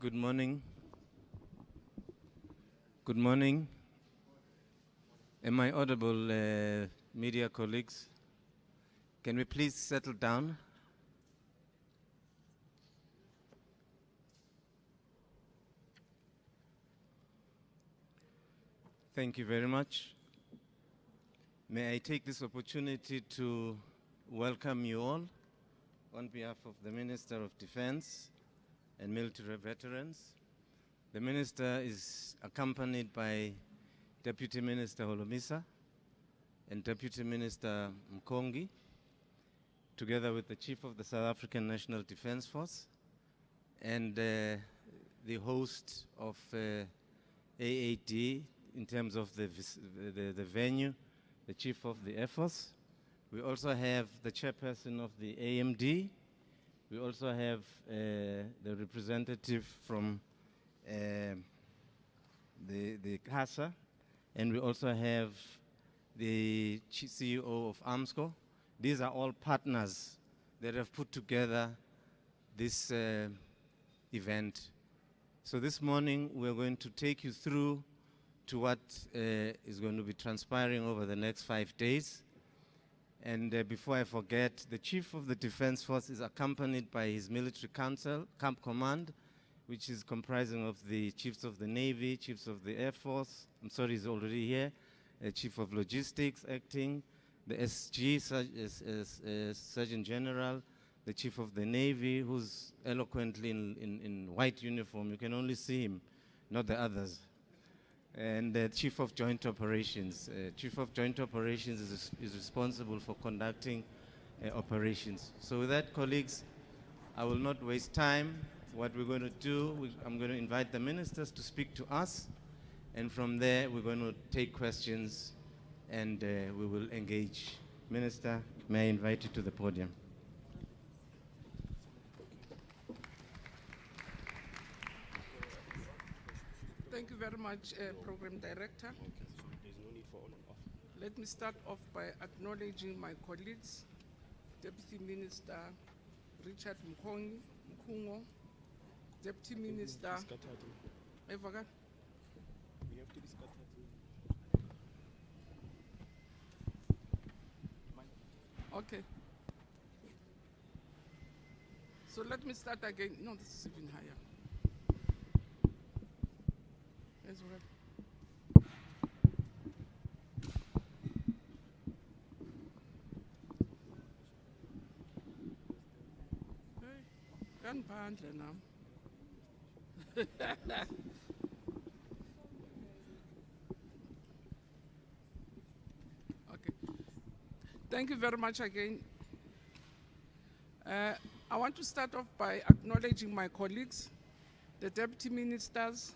Good morning. Good morning. Am I audible, media colleagues? Can we please settle down? Thank you very much. May I take this opportunity to welcome you all on behalf of the Minister of Defense and military veterans. The Minister is accompanied by Deputy Minister Holomisa and Deputy Minister Mkongi, together with the Chief of the South African National Defense Force and the host of AAD in terms of the venue, the Chief of the Air Force. We also have the chairperson of the AMD. We also have the representative from the CASA, and we also have the CEO of AMSCO. These are all partners that have put together this event. So this morning we're going to take you through to what is going to be transpiring over the next 5 days. And before I forget, the Chief of the Defense Force is accompanied by his military council, Camp Command, which is comprising of the Chiefs of the Navy, Chiefs of the Air Force, he's already here, Chief of Logistics acting, the SG, Sergeant General, the Chief of the Navy, who's eloquently in white uniform. You can only see him, not the others. And the Chief of Joint Operations. Chief of Joint Operations is responsible for conducting operations. So with that, colleagues, I will not waste time. What we're going to do, I'm going to invite the ministers to speak to us, and from there we're going to take questions and we will engage. Minister, may I invite you to the podium? Thank you very much, Program Director. Let me start off by acknowledging my colleagues, Deputy Minister Richard Mkungo, Deputy Minister. I forgot. We have to be scattered. Okay. So let me start again. No, this is even higher. As well. Hey, Panther now. Okay. Thank you very much again. I want to start off by acknowledging my colleagues, the deputy ministers.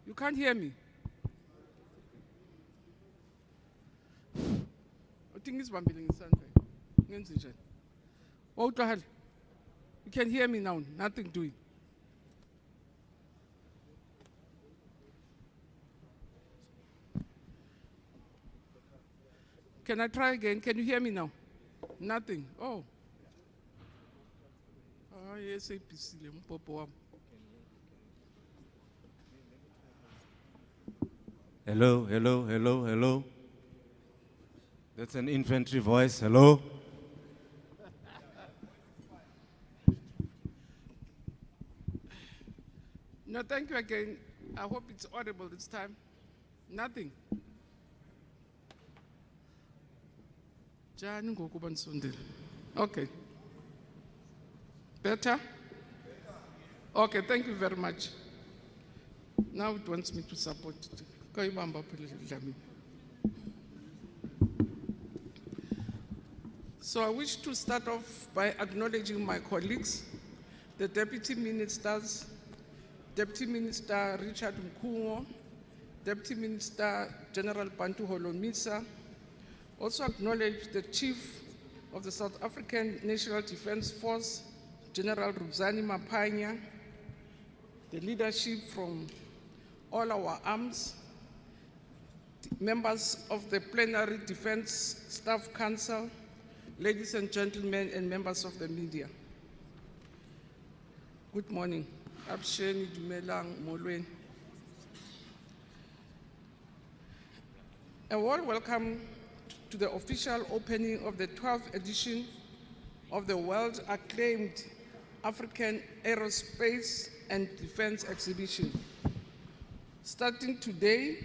You can't hear me. I think it's one building in you can hear me now, nothing doing. Can I try again? Can you hear me now? Nothing. Oh. Oh, yes, Hello, hello, hello, hello. That's an infantry voice. Hello. No, thank you again. I hope it's audible this time. Nothing. Okay. Better? Okay, thank you very much. Now it wants me to support it. So I wish to start off by acknowledging my colleagues, the deputy ministers, Deputy Minister Richard Mkungo, Deputy Minister General Bantu Holomisa. Also acknowledge the Chief of the South African National Defense Force, General Ruzani Mapanya, the leadership from all our arms, members of the Plenary Defense Staff Council, ladies and gentlemen, and members of the media. Good morning. Absheni dumelang molweni. A warm welcome to the official opening of the 12th edition of the world-acclaimed African Aerospace and Defense Exhibition, starting today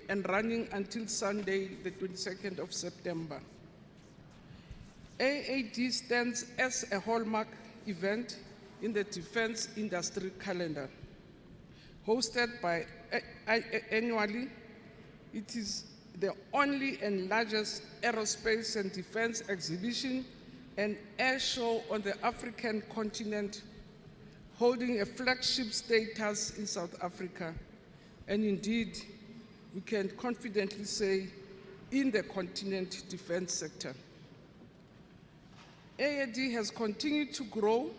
and running until Sunday, the 22nd of September. AAD stands as a hallmark event in the defense industry calendar. Hosted annually, it is the only and largest aerospace and defense exhibition and air show on the African continent, holding a flagship status in South Africa, and indeed, we can confidently say, in the continent defense sector. AAD has continued to grow,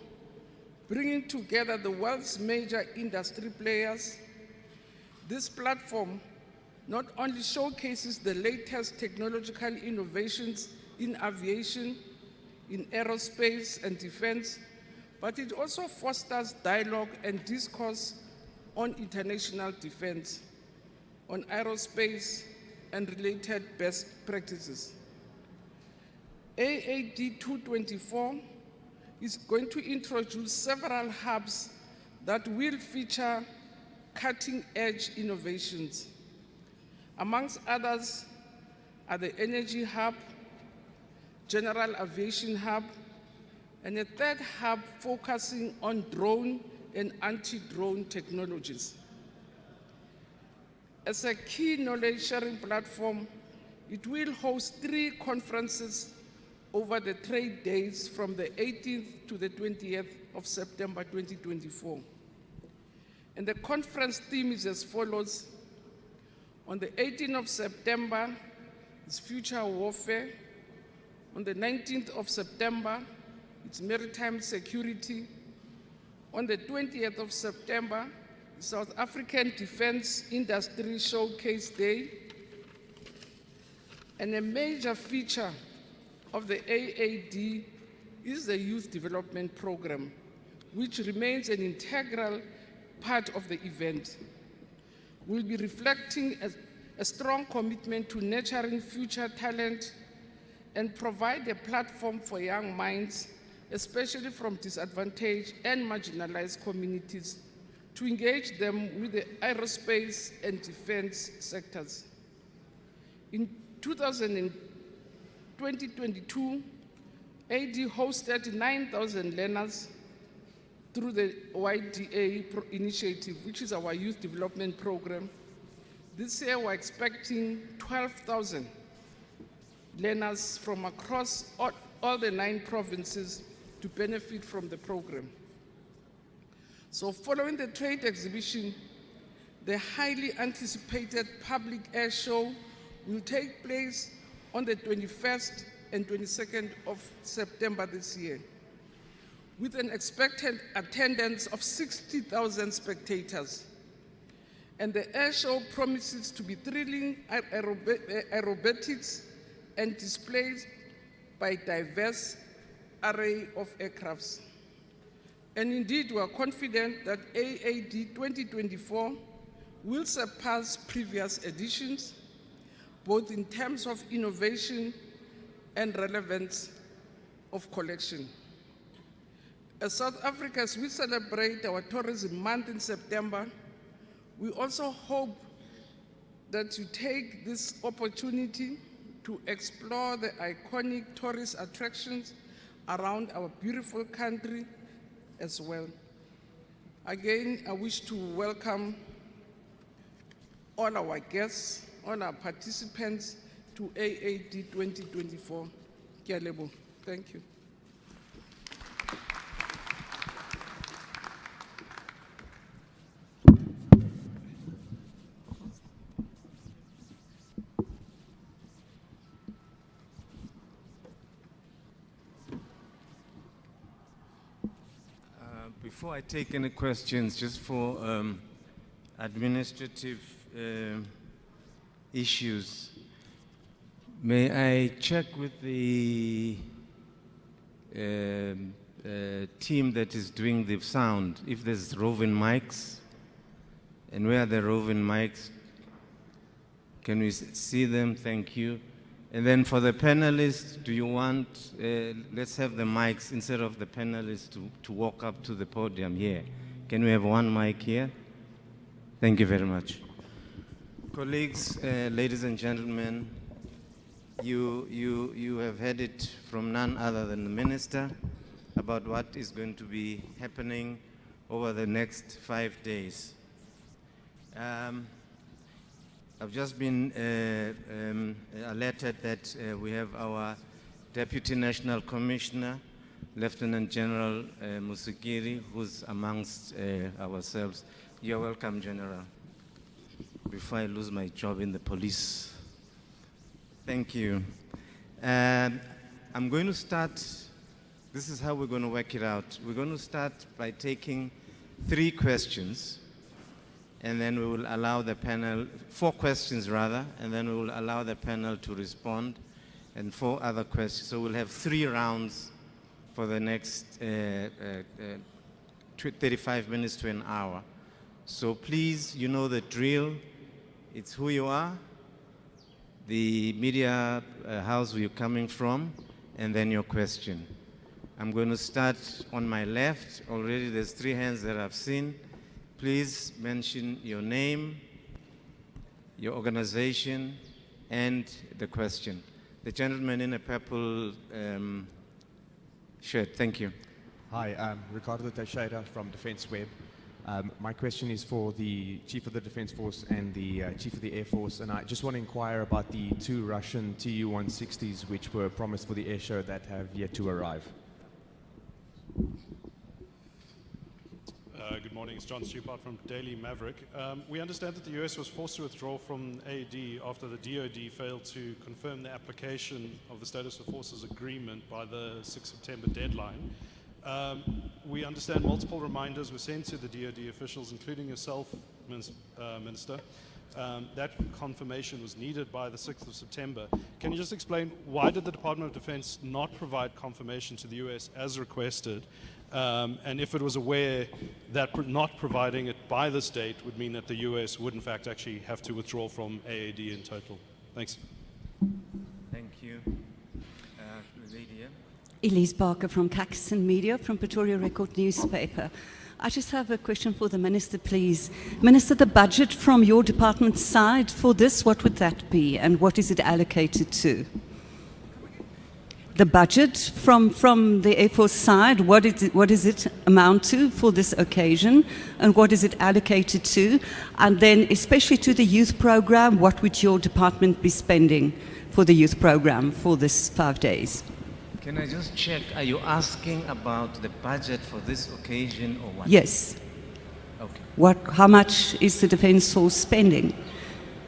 bringing together the world's major industry players. This platform not only showcases the latest technological innovations in aviation, in aerospace and defense, but it also fosters dialogue and discourse on international defense, on aerospace and related best practices. AAD 224 is going to introduce several hubs that will feature cutting-edge innovations. Amongst others are the Energy Hub, General Aviation Hub, and a third hub focusing on drone and anti-drone technologies. As a key knowledge-sharing platform, it will host 3 conferences over the trade days from the 18th to the 20th of September 2024. And the conference theme is as follows. On the 18th of September is future warfare. On the 19th of September, it's maritime security. On the 20th of September, South African Defense Industry Showcase Day. And a major feature of the AAD is the Youth Development Program, which remains an integral part of the event. We'll be reflecting a strong commitment to nurturing future talent and provide a platform for young minds, especially from disadvantaged and marginalized communities, to engage them with the aerospace and defense sectors. In 2022, AD hosted 9,000 learners through the YDA initiative, which is our youth development program. This year, we're expecting 12,000 learners from across all the 9 provinces to benefit from the program. So following the trade exhibition, the highly anticipated public air show will take place on the 21st and 22nd of September this year, with an expected attendance of 60,000 spectators. And the air show promises to be thrilling aerobatics and displays by diverse array of aircrafts. And indeed, we are confident that AAD 2024 will surpass previous editions, both in terms of innovation and relevance of collection. As South Africa, as we celebrate our Tourism Month in September, we also hope that you take this opportunity to explore the iconic tourist attractions around our beautiful country as well. Again, I wish to welcome all our guests, all our participants to AAD 2024. Ke a leboha. Thank you. Before I take any questions, just for administrative issues, may I check with the team that is doing the sound, if there's roving mics, and where are the roving mics? Can we see them? Thank you. And then for the panelists, do you want, let's have the mics instead of the panelists to walk up to the podium here. Can we have one mic here? Thank you very much. Colleagues, ladies and gentlemen, you have heard it from none other than the Minister about what is going to be happening over the next 5 days. I've just been alerted that we have our Deputy National Commissioner, Lieutenant General Musigiri, who's amongst ourselves. You're welcome, General. Before I lose my job in the police. Thank you. I'm going to start, this is how we're going to work it out. We're going to start by taking 3 questions, and then we will allow the panel, 4 questions rather, and then we will allow the panel to respond, and 4 other questions. So we'll have 3 rounds for the next 35 minutes to an hour. So please, you know the drill. It's who you are, the media house where you're coming from, and then your question. I'm going to start on my left. Already there's 3 hands that I've seen. Please mention your name, your organization, and the question. The gentleman in a purple shirt, thank you. Hi, I'm Ricardo Teixeira from Defense Web. My question is for the Chief of the Defense Force and the Chief of the Air Force, and I just want to inquire about the 2 Russian Tu-160s which were promised for the air show that have yet to arrive. Good morning, it's John Stupart from Daily Maverick. We understand that the US was forced to withdraw from AAD after the DoD failed to confirm the application of the Status of Forces Agreement by the 6 September deadline. We understand multiple reminders were sent to the DoD officials, including yourself, Minister. That confirmation was needed by the 6th of September. Can you just explain why did the Department of Defense not provide confirmation to the US as requested? And if it was aware that not providing it by this date would mean that the US would in fact actually have to withdraw from AAD in total. Thanks. Thank you. Lady, Elise Barker from Caxton Media, from Pretoria Record newspaper. I just have a question for the Minister, please. Minister, the budget from your department's side for this, what would that be, and what is it allocated to? The budget from the Air Force side, what does it amount to for this occasion, and what is it allocated to? And then, especially to the youth program, what would your department be spending for the youth program for this 5 days? Can I just check, are you asking about the budget for this occasion or what? Yes. Okay. How much is the Defence Force spending?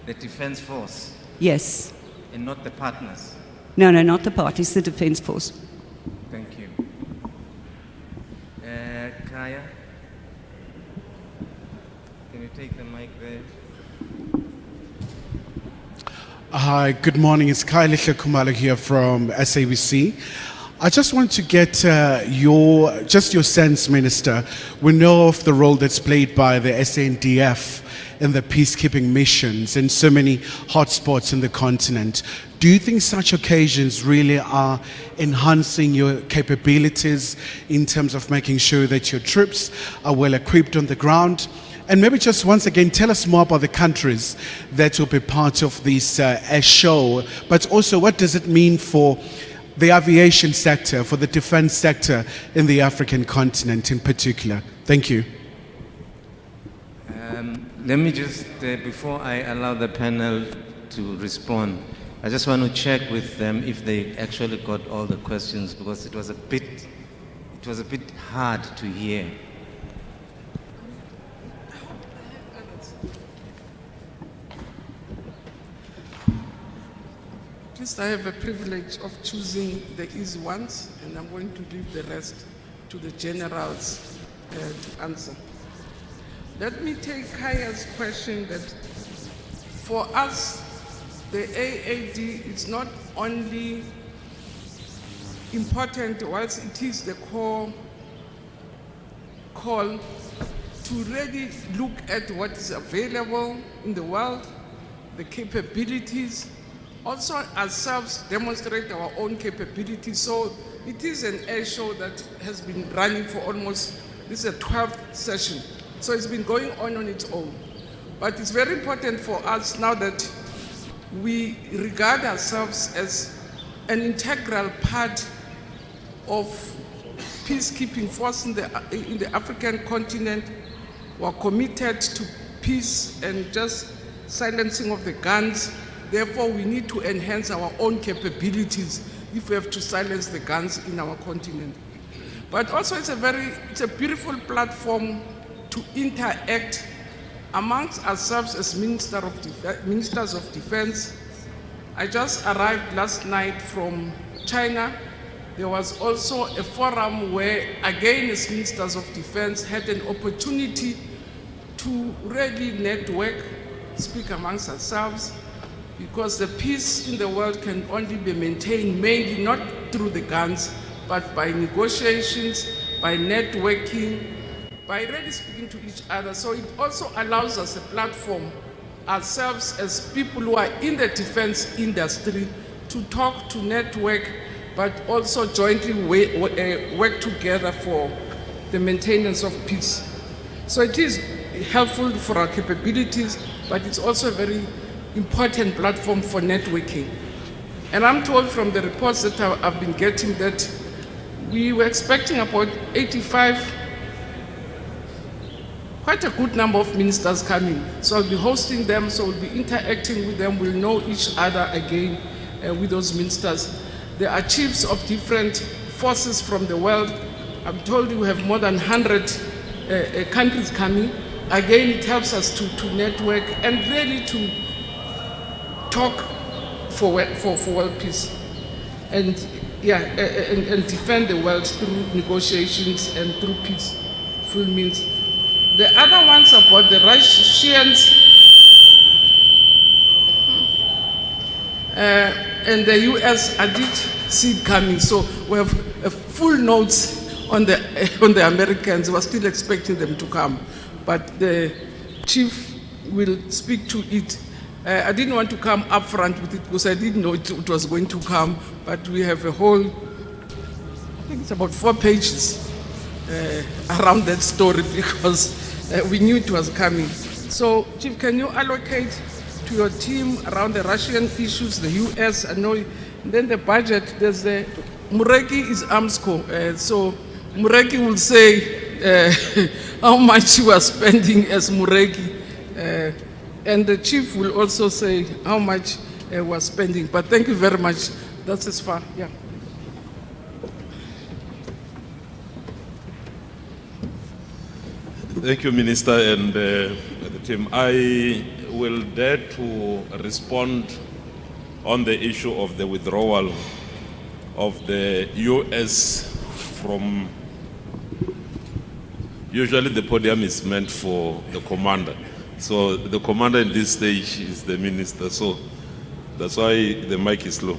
The Defense Force Yes. and not the partners? No, not the parties, the Defence Force. Thank you. Kaya? Can you take the mic there? Hi, good morning. It's Kylie Kumalo here from SABC. I just want to get your sense, Minister. We know of the role that's played by the SANDF in the peacekeeping missions in so many hotspots in the continent. Do you think such occasions really are enhancing your capabilities in terms of making sure that your troops are well equipped on the ground? And maybe just once again, tell us more about the countries that will be part of this air show, but also what does it mean for the aviation sector, for the defense sector in the African continent in particular? Thank you. Let me just, before I allow the panel to respond, I just want to check with them if they actually got all the questions, because it was a bit hard to hear. Please, I have a privilege of choosing the easy ones, and I'm going to leave the rest to the generals to answer. Let me take Kaya's question that for us, the AAD is not only important, whilst it is the core call, to really look at what is available in the world, the capabilities, also ourselves demonstrate our own capabilities. So it is an air show that has been running for almost, this is a 12th session. So it's been going on its own. But it's very important for us now that we regard ourselves as an integral part of peacekeeping force in the African continent. We're committed to peace and just silencing of the guns. Therefore, we need to enhance our own capabilities if we have to silence the guns in our continent. But also it's a beautiful platform to interact amongst ourselves as ministers of defense. I just arrived last night from China. There was also a forum where, again, as ministers of defense had an opportunity to really network, speak amongst ourselves, because the peace in the world can only be maintained mainly not through the guns, but by negotiations, by networking, by really speaking to each other. So it also allows us a platform, ourselves as people who are in the defense industry, to talk, to network, but also jointly work together for the maintenance of peace. So it is helpful for our capabilities, but it's also a very important platform for networking. And I'm told from the reports that I've been getting that we were expecting about 85, quite a good number of ministers coming. So I'll be hosting them, so we'll be interacting with them, we'll know each other again with those ministers. There are chiefs of different forces from the world. I'm told we have more than 100 countries coming. Again, it helps us to network and really to talk for world peace. And yeah, and defend the world through negotiations and through peaceful means. The other ones about the Russians and the US, I did see it coming. So we have full notes on the Americans. We're still expecting them to come, but the chief will speak to it. I didn't want to come up front with it because I didn't know it was going to come, but we have a whole, I think it's about 4 pages around that story because we knew it was coming. So, Chief, can you allocate to your team around the Russian issues, the US, I know, and then the budget, there's the, Mureki is AMSCO, so Mureki will say how much you are spending as Mureki, and the chief will also say how much we're spending. But thank you very much. That's as far, yeah. Thank you, Minister, and the team. I will dare to respond on the issue of the withdrawal of the US from, usually the podium is meant for the commander. So the commander in this stage is the minister, so that's why the mic is low.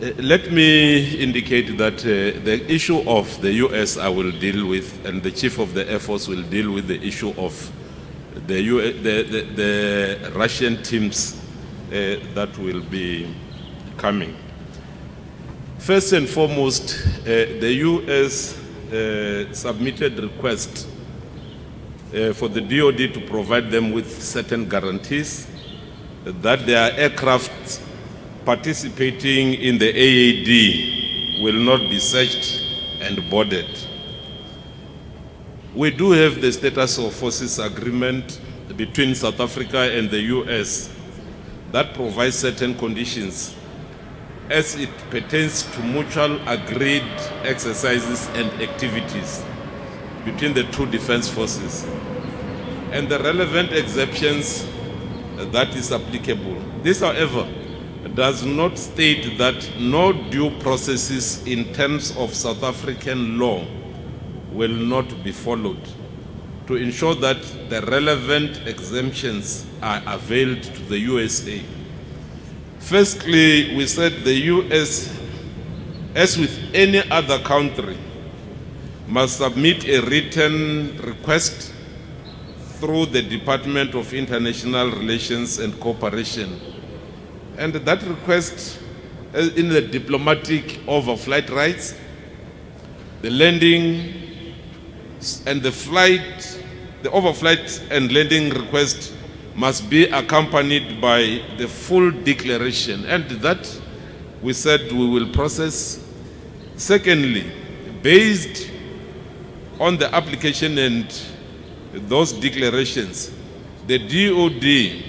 Let me indicate that the issue of the US I will deal with, and the Chief of the Air Force will deal with the issue of the Russian teams that will be coming. First and foremost, the US submitted request for the DOD to provide them with certain guarantees that their aircraft participating in the AAD will not be searched and boarded. We do have the status of forces agreement between South Africa and the US that provides certain conditions as it pertains to mutual agreed exercises and activities between the two defense forces, and the relevant exceptions that is applicable. This, however, does not state that no due processes in terms of South African law will not be followed to ensure that the relevant exemptions are availed to the USA. Firstly, we said the US as with any other country, must submit a written request through the Department of International Relations and Cooperation. And that request in the diplomatic overflight rights, the landing and the flight, the overflight and landing request must be accompanied by the full declaration, and that we said we will process. Secondly, based on the application and those declarations, the DOD,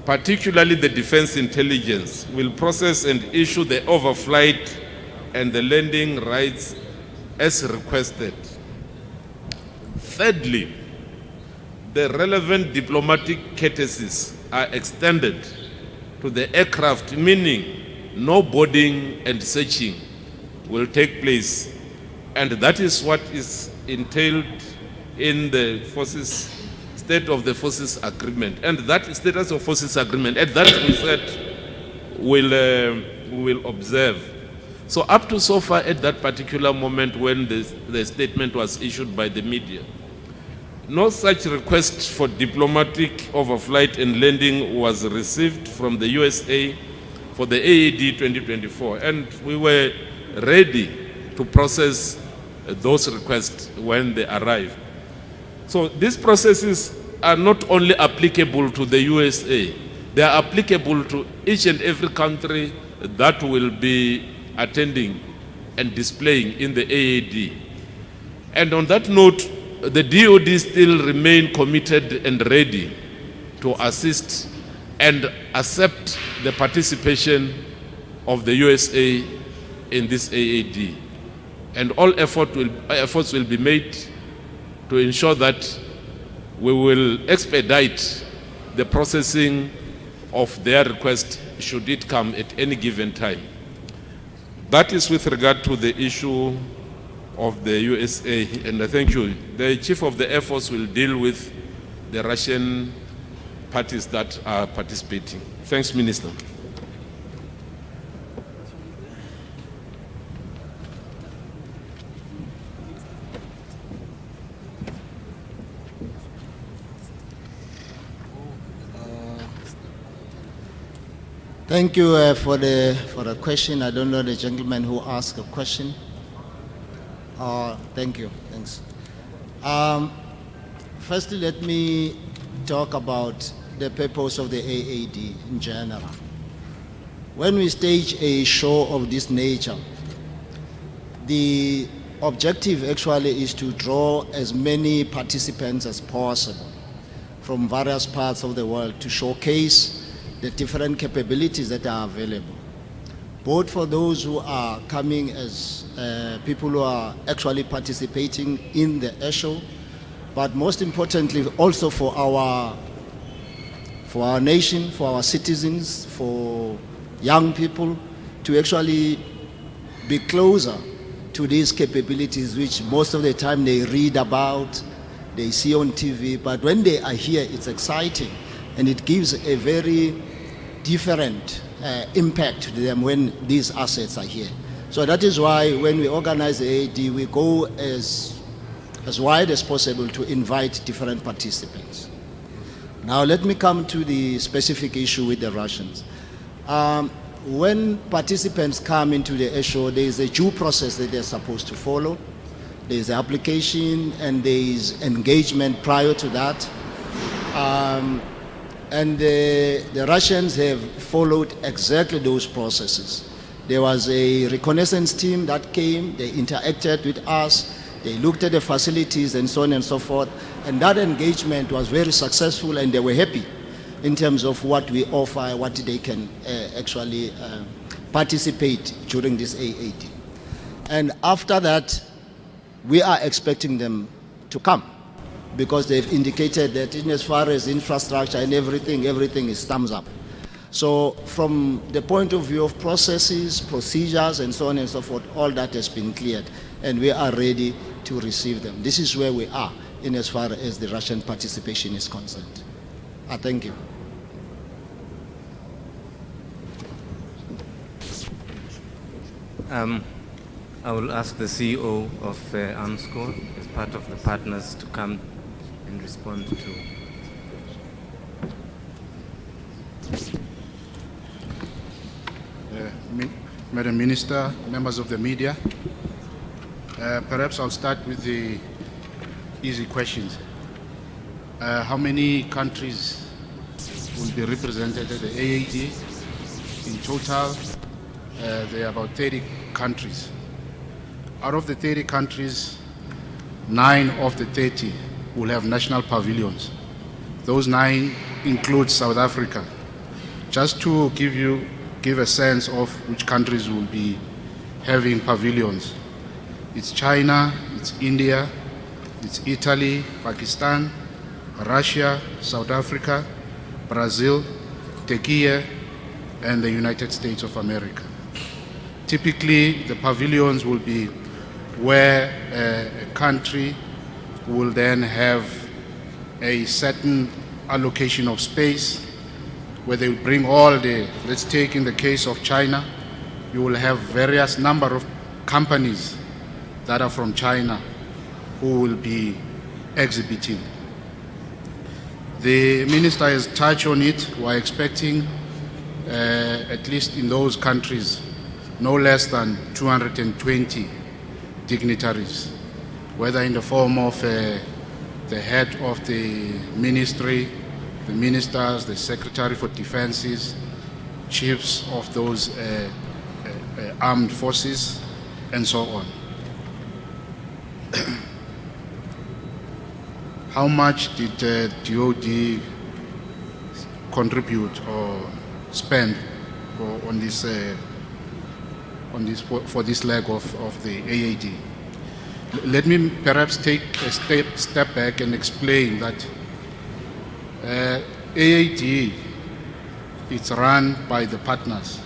particularly the Defense Intelligence, will process and issue the overflight and the landing rights as requested. Thirdly, the relevant diplomatic courtesies are extended to the aircraft, meaning no boarding and searching will take place. And that is what is entailed in the forces, state of the forces agreement. And that status of forces agreement, and that we said we will observe. So up to so far at that particular moment when the statement was issued by the media, no such request for diplomatic overflight and landing was received from the USA for the AAD 2024, and we were ready to process those requests when they arrive. So these processes are not only applicable to the USA, they are applicable to each and every country that will be attending and displaying in the AAD. And on that note, the DOD still remain committed and ready to assist and accept the participation of the USA in this AAD. And all efforts will be made to ensure that we will expedite the processing of their request should it come at any given time. That is with regard to the issue of the USA, and I thank you. The Chief of the Air Force will deal with the Russian parties that are participating. Thanks, Minister. Thank you for the question. I don't know the gentleman who asked a question. Thank you. Thanks. Firstly, let me talk about the purpose of the AAD in general. When we stage a show of this nature, the objective actually is to draw as many participants as possible from various parts of the world to showcase the different capabilities that are available, both for those who are coming as people who are actually participating in the air show, but most importantly also for our nation, for our citizens, for young people to actually be closer to these capabilities which most of the time they read about, they see on TV, but when they are here it's exciting and it gives a very different impact to them when these assets are here. So that is why when we organize the AAD, we go as wide as possible to invite different participants. Now let me come to the specific issue with the Russians. When participants come into the air show, there is a due process that they're supposed to follow. There is the application and there is engagement prior to that. And the Russians have followed exactly those processes. There was a reconnaissance team that came, they interacted with us, they looked at the facilities and so on and so forth, and that engagement was very successful and they were happy in terms of what we offer, what they can actually participate during this AAD. And after that, we are expecting them to come, because they've indicated that in as far as infrastructure and everything is thumbs up. So from the point of view of processes, procedures, and so on and so forth, all that has been cleared, and we are ready to receive them. This is where we are in as far as the Russian participation is concerned. Thank you. I will ask the CEO of AMSCO as part of the partners to come and respond to. Madam Minister, members of the media, perhaps I'll start with the easy questions. How many countries will be represented at the AAD? In total, there are about 30 countries. Out of the 30 countries, 9 of the 30 will have national pavilions. Those 9 include South Africa. Just to give a sense of which countries will be having pavilions. It's China, it's India, it's Italy, Pakistan, Russia, South Africa, Brazil, Turkey, and the United States of America. Typically, the pavilions will be where a country will then have a certain allocation of space where they will bring all the, let's take in the case of China, you will have various number of companies that are from China who will be exhibiting. The minister has touched on it. We're expecting, at least in those countries, no less than 220 dignitaries, whether in the form of the head of the ministry, the ministers, the secretary for defenses, chiefs of those armed forces, and so on. How much did DOD contribute or spend on this for this leg of the AAD? Let me perhaps take a step back and explain that AAD is run by the partners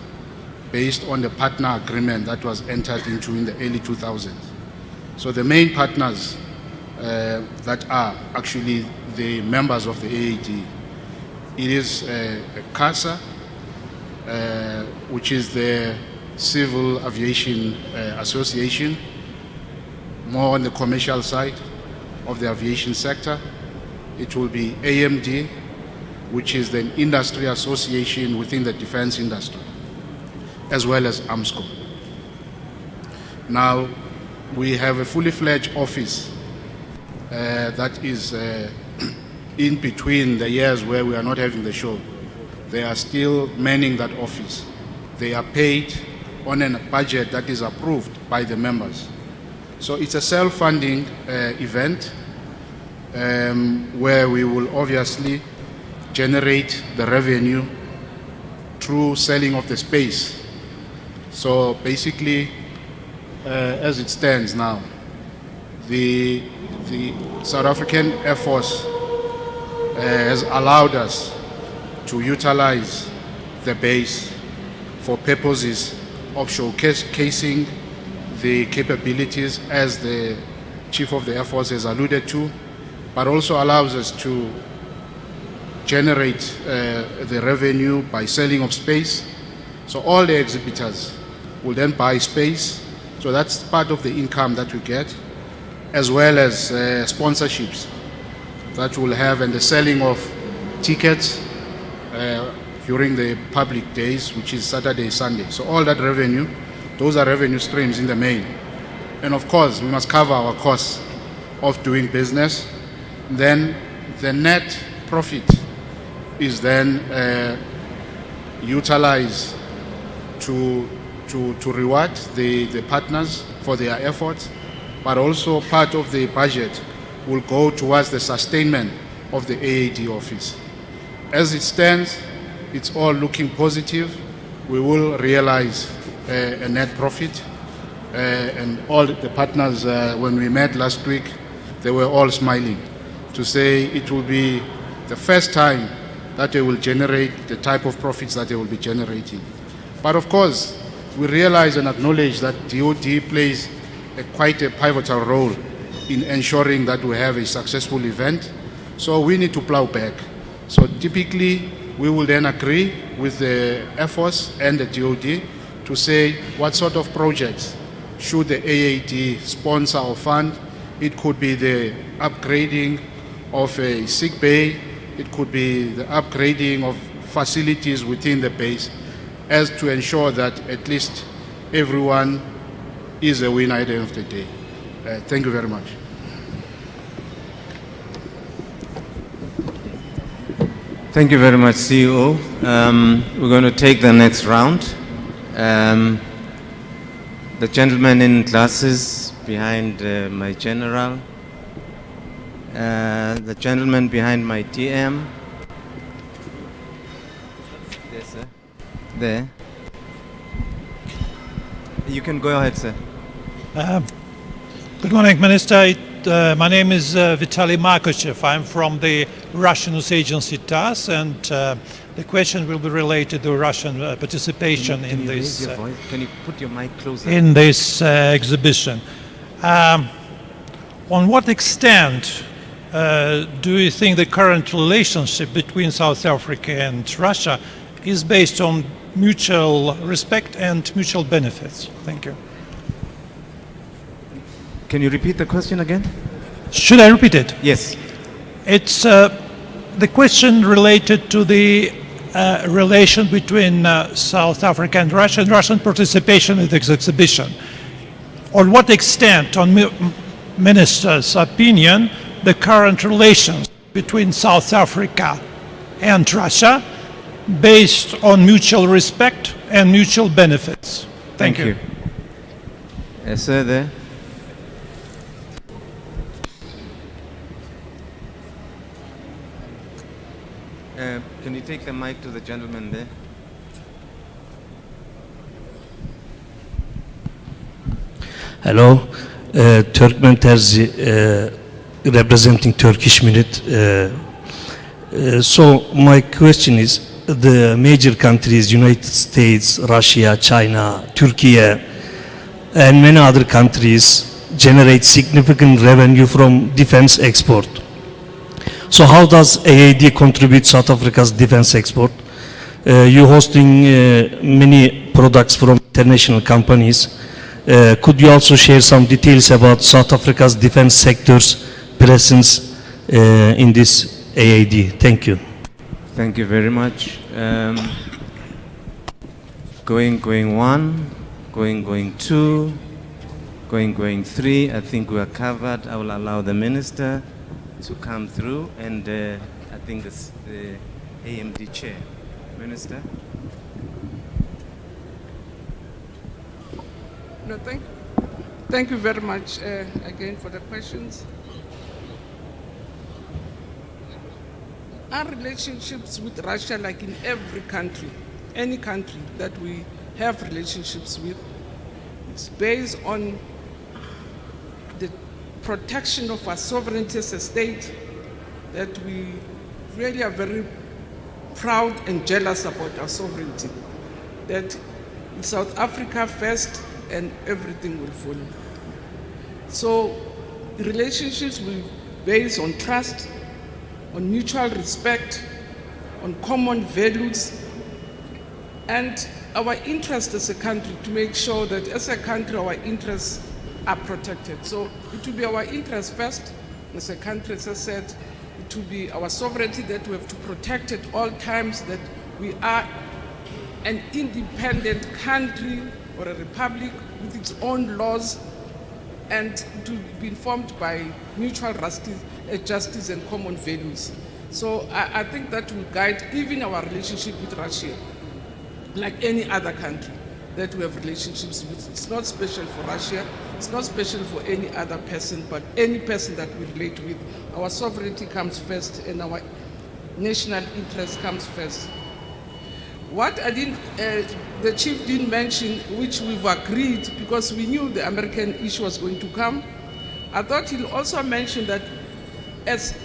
based on the partner agreement that was entered into in the early 2000s. So the main partners that are actually the members of the AAD, it is CASA, which is the Civil Aviation Association, more on the commercial side of the aviation sector. It will be AMD, which is the industry association within the defense industry, as well as AMSCO. Now, we have a fully fledged office that is in between the years where we are not having the show. They are still manning that office. They are paid on a budget that is approved by the members. So it's a self-funding event where we will obviously generate the revenue through selling of the space. So basically, as it stands now, the South African Air Force has allowed us to utilize the base for purposes of showcasing the capabilities, as the Chief of the Air Force has alluded to, but also allows us to generate the revenue by selling of space. So all the exhibitors will then buy space. So that's part of the income that we get, as well as sponsorships that we'll have, and the selling of tickets during the public days, which is Saturday, Sunday. So all that revenue, those are revenue streams in the main. And of course, we must cover our costs of doing business. Then the net profit is then utilized to reward the partners for their efforts, but also part of the budget will go towards the sustainment of the AAD office. As it stands, it's all looking positive. We will realize a net profit, and all the partners, when we met last week, they were all smiling to say it will be the first time that they will generate the type of profits that they will be generating. But of course, we realize and acknowledge that DOD plays quite a pivotal role in ensuring that we have a successful event. So we need to plow back. So typically, we will then agree with the Air Force and the DOD to say what sort of projects should the AAD sponsor or fund. It could be the upgrading of a sick bay, it could be the upgrading of facilities within the base, as to ensure that at least everyone is a winner at the end of the day. Thank you very much. Thank you very much, CEO. We're going to take the next round. The gentleman in glasses behind my general, the gentleman behind my TM. There, sir. There. You can go ahead, sir. Good morning, Minister. My name is Vitaly Markochev. I'm from the Russian news agency TASS, and the question will be related to Russian participation in this. Can you put your mic closer? In this exhibition. On what extent do you think the current relationship between South Africa and Russia is based on mutual respect and mutual benefits? Thank you. Can you repeat the question again? Should I repeat it? Yes. It's the question related to the relation between South Africa and Russian participation in this exhibition. On what extent, on Minister's opinion, the current relations between South Africa and Russia based on mutual respect and mutual benefits? Thank you. Yes, sir, there. Can you take the mic to the gentleman there? Hello, Turkmen Terzi, representing Turkish Minute. So my question is, the major countries, United States, Russia, China, Turkey, and many other countries generate significant revenue from defense export. So how does AAD contribute South Africa's defense export? You're hosting many products from international companies. Could you also share some details about South Africa's defense sector's presence in this AAD? Thank you. Thank you very much. Going one, going two, going three. I think we are covered. I will allow the minister to come through, and I think it's the AMD chair. Minister? No, thank you very much again for the questions. Our relationships with Russia, like in every country, any country that we have relationships with, it's based on the protection of our sovereignty as a state, that we really are very proud and jealous about our sovereignty, that in South Africa first and everything will follow. So the relationships will be based on trust, on mutual respect, on common values, and our interest as a country to make sure that as a country our interests are protected. So it will be our interest first as a country, as I said, it will be our sovereignty that we have to protect at all times, that we are an independent country or a republic with its own laws, and it will be informed by mutual justice and common values. So I think that will guide even our relationship with Russia, like any other country that we have relationships with. It's not special for Russia, it's not special for any other person, but any person that we relate with. Our sovereignty comes first and our national interest comes first. What I didn't, the chief didn't mention, which we've agreed because we knew the American issue was going to come, I thought he'll also mention that as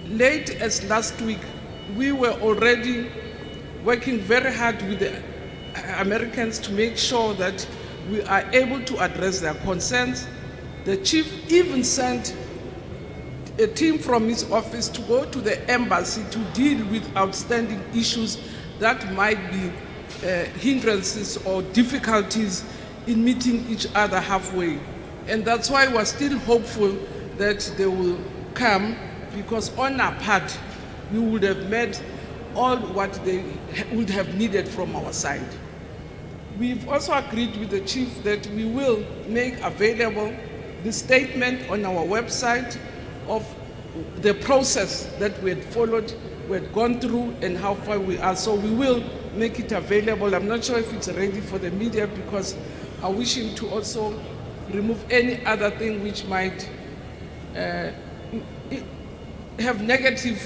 late as last week, we were already working very hard with the Americans to make sure that we are able to address their concerns. The chief even sent a team from his office to go to the embassy to deal with outstanding issues that might be hindrances or difficulties in meeting each other halfway. And that's why we're still hopeful that they will come, because on our part, we would have met all what they would have needed from our side. We've also agreed with the chief that we will make available the statement on our website of the process that we had followed, we had gone through, and how far we are. So we will make it available. I'm not sure if it's ready for the media, because I wish him to also remove any other thing which might have negative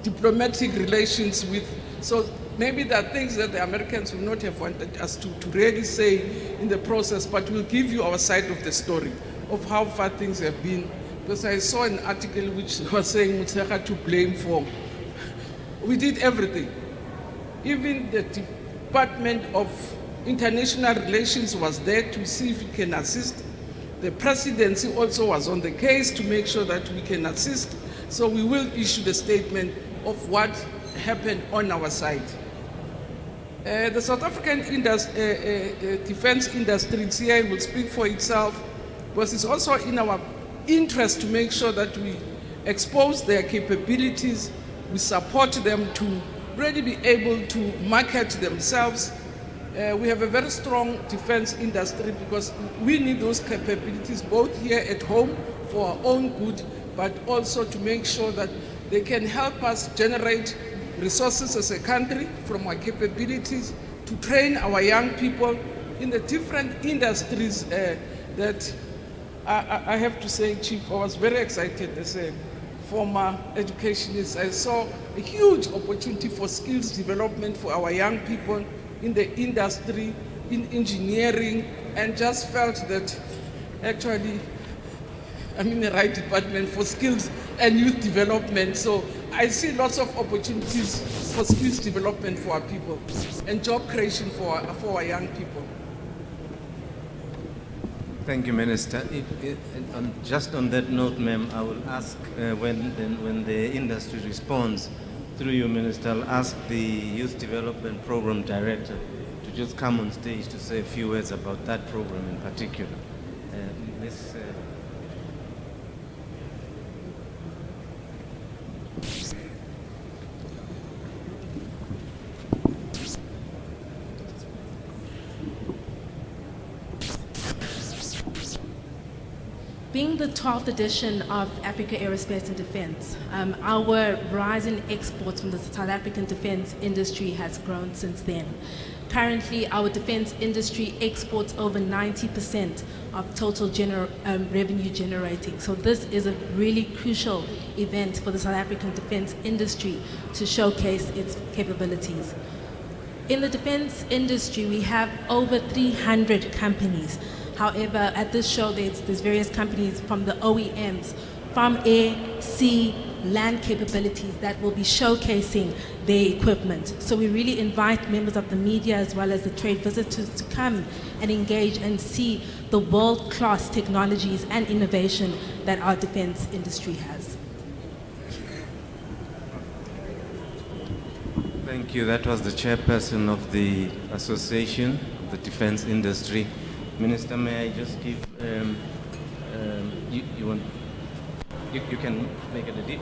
diplomatic relations with. So maybe there are things that the Americans would not have wanted us to really say in the process, but we'll give you our side of the story of how far things have been. Because I saw an article which was saying Mutshekga to blame for. We did everything. Even the Department of International Relations was there to see if we can assist. The presidency also was on the case to make sure that we can assist. So we will issue the statement of what happened on our side. The South African defense industry here will speak for itself, because it's also in our interest to make sure that we expose their capabilities, we support them to really be able to market themselves. We have a very strong defense industry, because we need those capabilities both here at home for our own good, but also to make sure that they can help us generate resources as a country from our capabilities, to train our young people in the different industries that I have to say, Chief, I was very excited as a former educationist. I saw a huge opportunity for skills development for our young people in the industry, in engineering, and just felt that actually I'm in the right department for skills and youth development. So I see lots of opportunities for skills development for our people and job creation for our young people. Thank you, Minister. Just on that note, ma'am, I will ask when the industry responds, through you, Minister, I'll ask the Youth Development Program Director to just come on stage to say a few words about that program in particular. Being the 12th edition of Africa Aerospace and Defense, our rise in exports from the South African defense industry has grown since then. Currently, our defense industry exports over 90% of total revenue generating. So this is a really crucial event for the South African defense industry to showcase its capabilities. In the defense industry, we have over 300 companies. However, at this show, there's various companies from the OEMs, from air, sea, land capabilities that will be showcasing their equipment. So we really invite members of the media as well as the trade visitors to come and engage and see the world-class technologies and innovation that our defense industry has. Thank you. That was the chairperson of the Association of the Defense Industry. Minister, may I just give, you can make it a deal.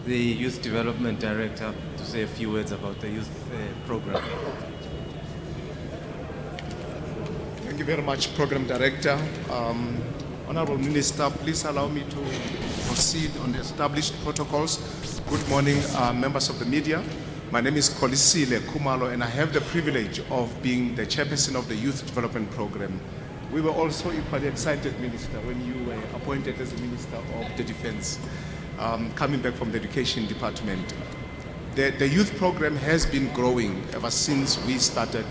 The Youth Development Director to say a few words about the youth program. Thank you very much, Program Director. Honorable Minister, please allow me to proceed on the established protocols. Good morning, members of the media. My name is Kolisile Kumalo, and I have the privilege of being the chairperson of the Youth Development Program. We were also equally excited, Minister, when you were appointed as the Minister of the Defense, coming back from the Education Department. The youth program has been growing ever since we started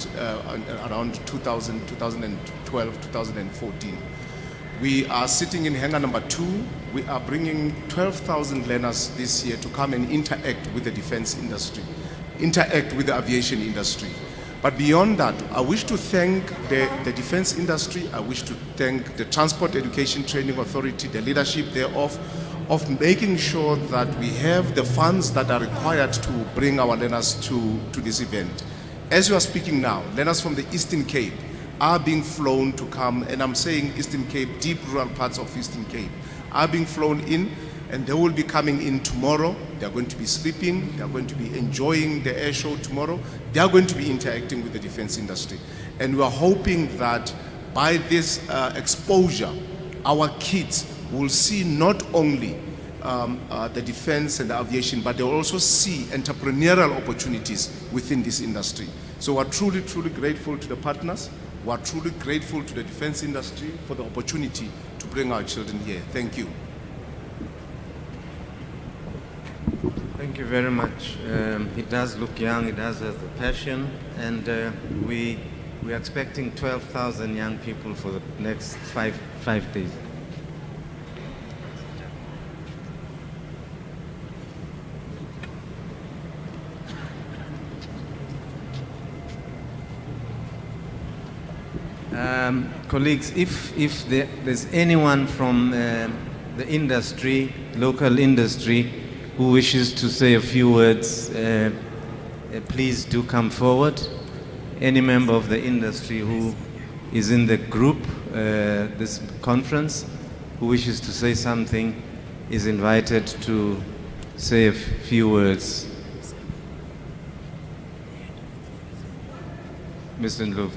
around 2012, 2014. We are sitting in hangar number 2. We are bringing 12,000 learners this year to come and interact with the defense industry, interact with the aviation industry. But beyond that, I wish to thank the defense industry. I wish to thank the Transport Education Training Authority, the leadership thereof, of making sure that we have the funds that are required to bring our learners to this event. As you are speaking now, learners from the Eastern Cape are being flown to come, and I'm saying Eastern Cape, deep rural parts of Eastern Cape, are being flown in, and they will be coming in tomorrow. They are going to be sleeping, they are going to be enjoying the air show tomorrow, they are going to be interacting with the defense industry. And we are hoping that by this exposure, our kids will see not only the defense and the aviation, but they will also see entrepreneurial opportunities within this industry. So we're truly, truly grateful to the partners. We're truly grateful to the defense industry for the opportunity to bring our children here. Thank you. Thank you very much. He does look young, he does have the passion, and we are expecting 12,000 young people for the next five days. Colleagues, if there's anyone from the industry, local industry, who wishes to say a few words, please do come forward. Any member of the industry who is in the group, this conference, who wishes to say something is invited to say a few words. Mr. Ndlovu.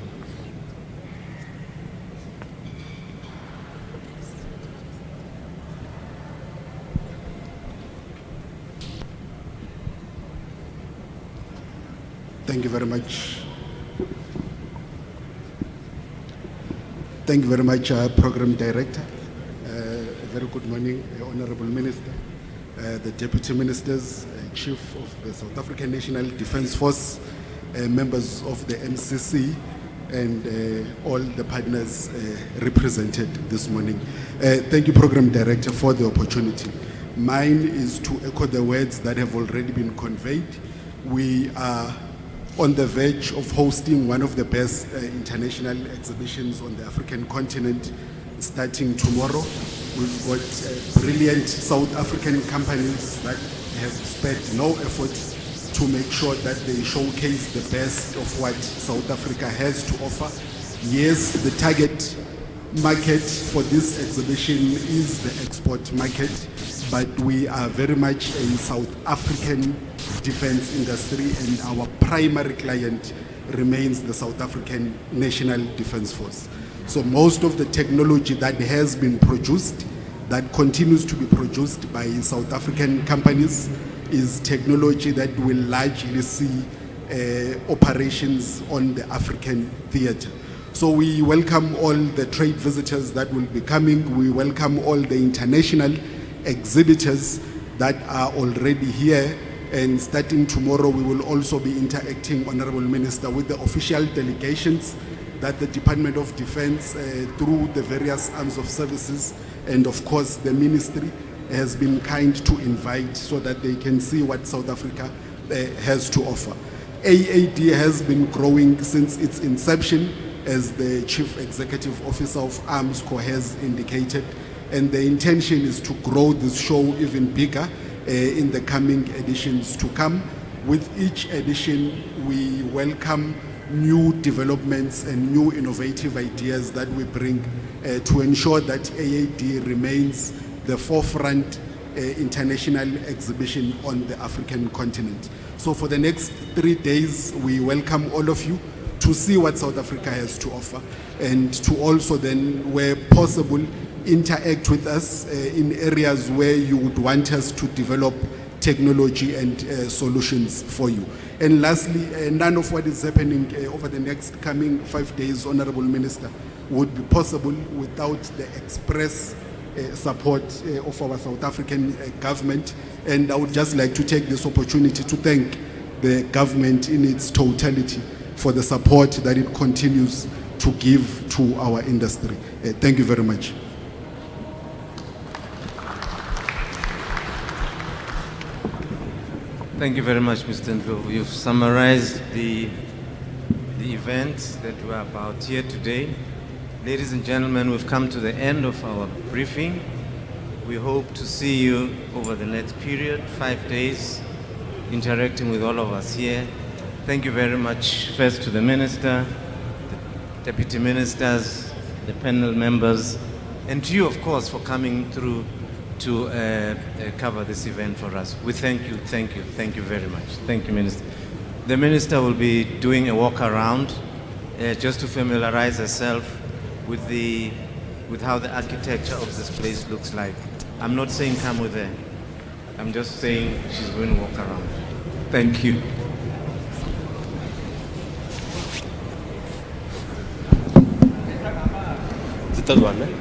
Thank you very much. Thank you very much, Program Director. A very good morning, Honorable Minister, the Deputy Ministers, Chief of the South African National Defence Force, members of the MCC, and all the partners represented this morning. Thank you, Program Director, for the opportunity. Mine is to echo the words that have already been conveyed. We are on the verge of hosting one of the best international exhibitions on the African continent starting tomorrow. We've got brilliant South African companies that have spared no effort to make sure that they showcase the best of what South Africa has to offer. Yes, the target market for this exhibition is the export market, but we are very much a South African defense industry, and our primary client remains the South African National Defence Force. So most of the technology that has been produced, that continues to be produced by South African companies, is technology that will largely see operations on the African theatre. So we welcome all the trade visitors that will be coming. We welcome all the international exhibitors that are already here. And starting tomorrow, we will also be interacting, Honorable Minister, with the official delegations that the Department of Defense, through the various arms of services, and of course the ministry, has been kind to invite so that they can see what South Africa has to offer. AAD has been growing since its inception, as the Chief Executive Officer of AMSCO has indicated, and the intention is to grow this show even bigger in the coming editions to come. With each edition, we welcome new developments and new innovative ideas that we bring to ensure that AAD remains the forefront international exhibition on the African continent. So for the next 3 days, we welcome all of you to see what South Africa has to offer, and to also then, where possible, interact with us in areas where you would want us to develop technology and solutions for you. And lastly, none of what is happening over the next coming 5 days, Honorable Minister, would be possible without the express support of our South African government. And I would just like to take this opportunity to thank the government in its totality for the support that it continues to give to our industry. Thank you very much. Thank you very much, Mr. Ndlovu. You've summarized the events that were about here today. Ladies and gentlemen, we've come to the end of our briefing. We hope to see you over the next period, 5 days, interacting with all of us here. Thank you very much, first to the Minister, the Deputy Ministers, the panel members, and to you, of course, for coming through to cover this event for us. We thank you very much. Thank you, Minister. The Minister will be doing a walk around just to familiarize herself with how the architecture of this place looks like. I'm not saying come with her. I'm just saying she's going to walk around. Thank you. One.